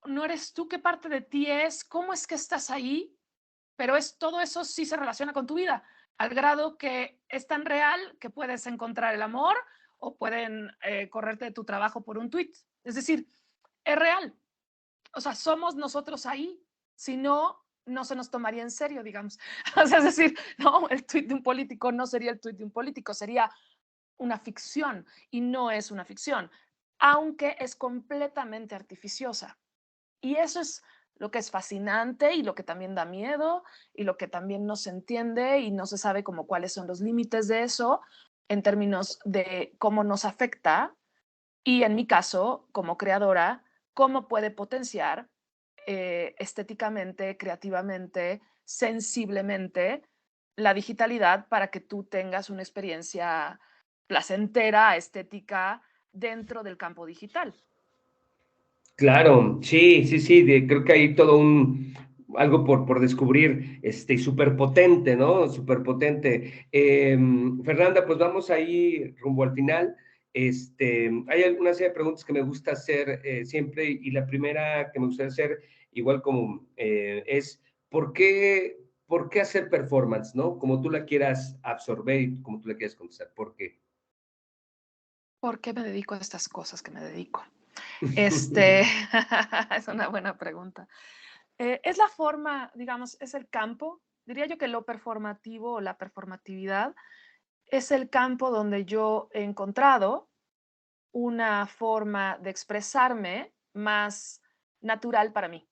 no eres tú, qué parte de ti es, cómo es que estás ahí, pero es todo eso sí se relaciona con tu vida, al grado que es tan real que puedes encontrar el amor o pueden correrte de tu trabajo por un tweet. Es decir, es real. O sea, somos nosotros ahí. Si no, no se nos tomaría en serio, digamos. O sea, es decir, no, el tweet de un político no sería el tweet de un político, sería una ficción y no es una ficción, aunque es completamente artificiosa. Y eso es lo que es fascinante y lo que también da miedo y lo que también no se entiende y no se sabe como cuáles son los límites de eso en términos de cómo nos afecta y en mi caso, como creadora, cómo puede potenciar estéticamente, creativamente, sensiblemente la digitalidad para que tú tengas una experiencia placentera, estética dentro del campo digital. Claro, sí, sí, sí, creo que hay todo algo por descubrir, y súper potente, ¿no? Súper potente. Fernanda, pues vamos ahí rumbo al final. Hay alguna serie de preguntas que me gusta hacer siempre y la primera que me gustaría hacer, igual como es, ¿por qué hacer performance, ¿no? Como tú la quieras absorber y como tú la quieras contestar, ¿por qué? ¿Por qué me dedico a estas cosas que me dedico? Este, es una buena pregunta. Es la forma, digamos, es el campo. Diría yo que lo performativo o la performatividad es el campo donde yo he encontrado una forma de expresarme más natural para mí.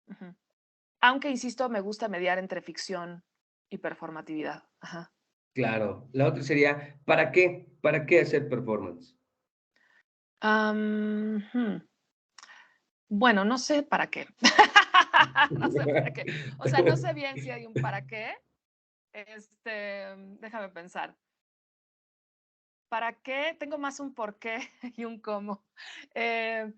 Ujú. Aunque, insisto, me gusta mediar entre ficción y performatividad. Ajá. Claro, la otra sería, ¿para qué? ¿Para qué hacer performance? Hmm. Bueno, no sé para qué. No sé para qué. O sea, no sé bien si hay un para qué. Déjame pensar. ¿Para qué? Tengo más un por qué y un cómo. Eh,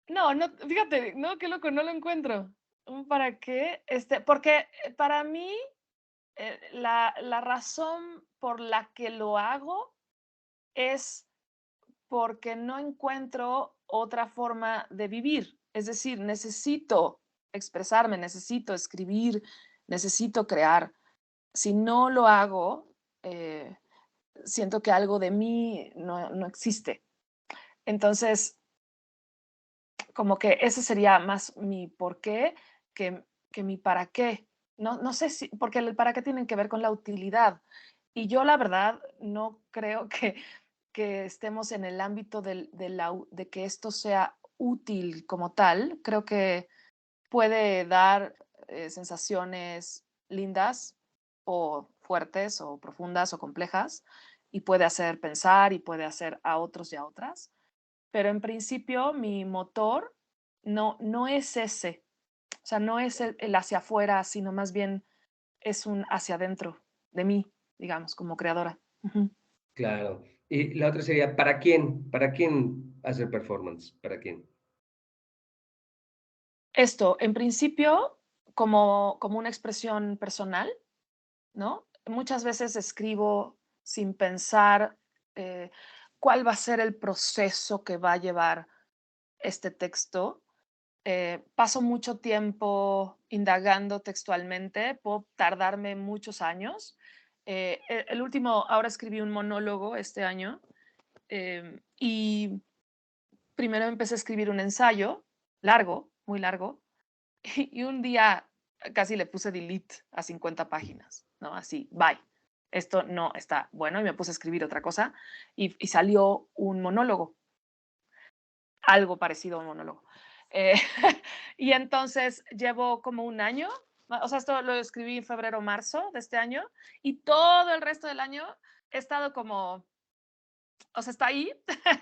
no, no, fíjate, no, qué loco, no lo encuentro. ¿Un para qué? Porque para mí la razón por la que lo hago es porque no encuentro otra forma de vivir. Es decir, necesito expresarme, necesito escribir, necesito crear. Si no lo hago, eh, siento que algo de mí no existe. Entonces, como que ese sería más mi por qué que mi para qué. No sé si, porque el para qué tiene que ver con la utilidad. Y yo la verdad no creo que estemos en el ámbito de que esto sea útil como tal. Creo que puede dar sensaciones lindas o fuertes o profundas o complejas y puede hacer pensar y puede hacer a otros y a otras. Pero en principio mi motor no es ese, o sea, no es el hacia afuera, sino más bien es un hacia adentro de mí, digamos, como creadora. Ujú. Claro. Y la otra sería, ¿para quién? ¿Para quién hacer performance? ¿Para quién? Esto, en principio, como una expresión personal, ¿no? Muchas veces escribo sin pensar eh, cuál va a ser el proceso que va a llevar este texto. Paso mucho tiempo indagando textualmente, puedo tardarme muchos años. El último, ahora escribí un monólogo este año y primero empecé a escribir un ensayo largo, muy largo, y un día casi le puse delete a 50 páginas, ¿no? Así, bye. Esto no está bueno y me puse a escribir otra cosa y salió un monólogo, algo parecido a un monólogo. Eh, y entonces llevo como un año, o sea, esto lo escribí en febrero, marzo de este año y todo el resto del año he estado como, o sea, está ahí,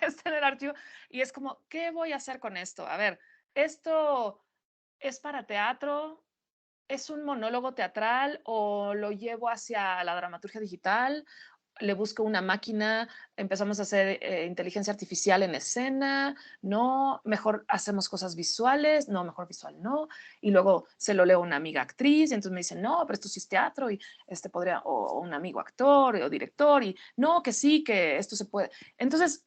está en el archivo y es como, ¿qué voy a hacer con esto? A ver, esto es para teatro, ¿es un monólogo teatral o lo llevo hacia la dramaturgia digital? le busco una máquina, empezamos a hacer inteligencia artificial en escena, no, mejor hacemos cosas visuales, no, mejor visual no, y luego se lo leo a una amiga actriz, y entonces me dicen, no, pero esto sí es teatro, y podría, o un amigo actor o director, y no, que sí, que esto se puede. Entonces,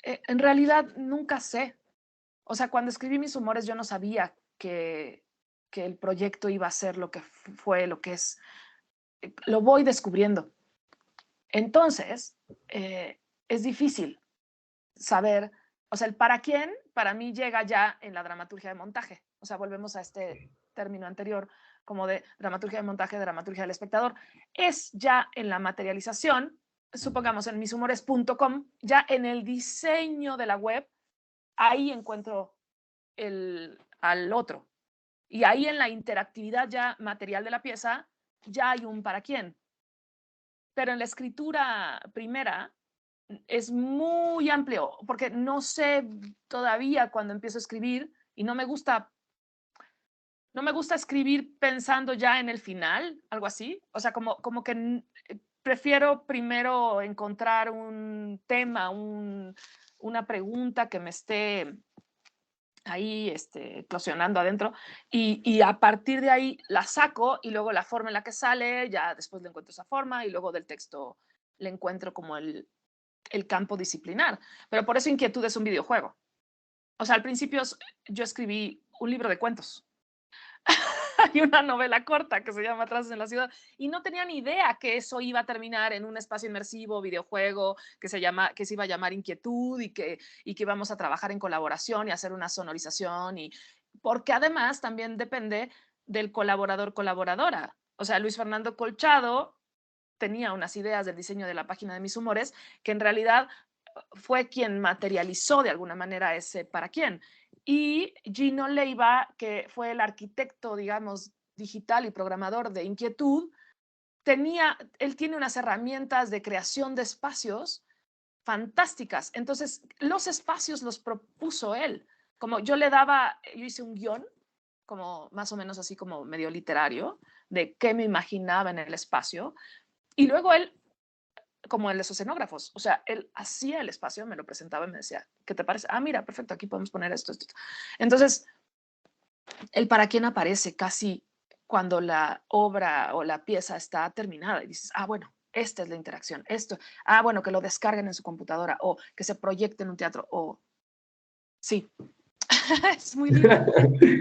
en realidad nunca sé. O sea, cuando escribí Mis Humores yo no sabía que el proyecto iba a ser lo que fue, lo que es. Lo voy descubriendo. Entonces, es difícil saber, o sea, el para quién para mí llega ya en la dramaturgia de montaje. O sea, volvemos a este término anterior como de dramaturgia de montaje, dramaturgia del espectador. Es ya en la materialización, supongamos en mishumores.com, ya en el diseño de la web, ahí encuentro al otro. Y ahí en la interactividad ya material de la pieza, ya hay un para quién. Pero en la escritura primera es muy amplio, porque no sé todavía cuando empiezo a escribir y no me gusta escribir pensando ya en el final, algo así. O sea, como que prefiero primero encontrar un tema, una pregunta que me esté ahí eclosionando adentro y a partir de ahí la saco y luego la forma en la que sale, ya después le encuentro esa forma y luego del texto le encuentro como el campo disciplinar. Pero por eso Inquietud es un videojuego. O sea, al principio yo escribí un libro de cuentos y una novela corta que se llama Atrasos en la Ciudad y no tenía ni idea que eso iba a terminar en un espacio inmersivo, videojuego, que se iba a llamar Inquietud y que íbamos a trabajar en colaboración y hacer una sonorización y porque además también depende del colaboradora. O sea, Luis Fernando Colchado tenía unas ideas del diseño de la página de Mis Humores que en realidad fue quien materializó de alguna manera ese para quién. Y Gino Leiva, que fue el arquitecto, digamos, digital y programador de Inquietud, él tiene unas herramientas de creación de espacios fantásticas. Entonces, los espacios los propuso él. Como yo hice un guión, como más o menos así como medio literario, de qué me imaginaba en el espacio. Y luego él como el de esos escenógrafos. O sea, él hacía el espacio, me lo presentaba y me decía, ¿qué te parece? Ah, mira, perfecto, aquí podemos poner esto. Entonces, el para quién aparece casi cuando la obra o la pieza está terminada y dices, ah, bueno, esta es la interacción, esto, ah, bueno, que lo descarguen en su computadora o que se proyecte en un teatro o sí, es muy lindo.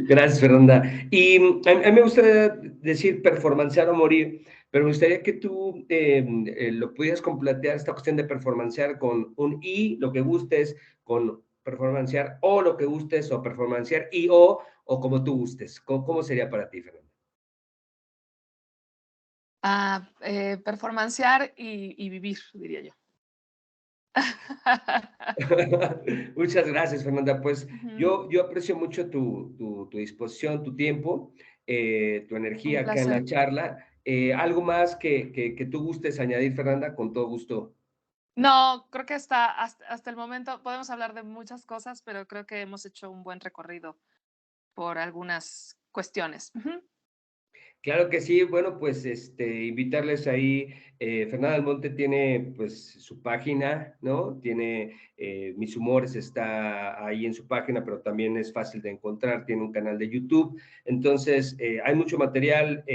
Gracias, Fernanda. Y a mí me gusta decir performancear o morir, pero me gustaría que tú lo pudieras completar esta cuestión de performancear con un I, lo que gustes, con performancear o lo que gustes, o performancear y o como tú gustes. ¿Cómo sería para ti, Fernanda? Performancear y vivir, diría yo. Muchas gracias, Fernanda. Pues Ujú, yo aprecio mucho tu disposición, tu tiempo, tu un energía acá en la placer. charla. ¿Algo más que tú gustes añadir, Fernanda? Con todo gusto. No, creo que hasta el momento podemos hablar de muchas cosas, pero creo que hemos hecho un buen recorrido por algunas cuestiones. Ujú. Claro que sí, bueno, pues invitarles ahí, Fernanda Almonte tiene pues su página, ¿no? Tiene Mis Humores, está ahí en su página, pero también es fácil de encontrar, tiene un canal de YouTube, entonces hay mucho material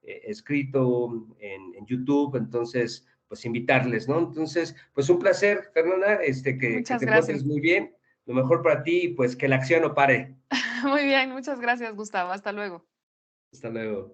escrito en YouTube, entonces pues invitarles, ¿no? Entonces, pues un placer, Fernanda, que Muchas te encuentres gracias. muy bien, lo mejor para ti, y pues que la acción no pare. Muy bien, muchas gracias, Gustavo. Hasta luego. Hasta luego.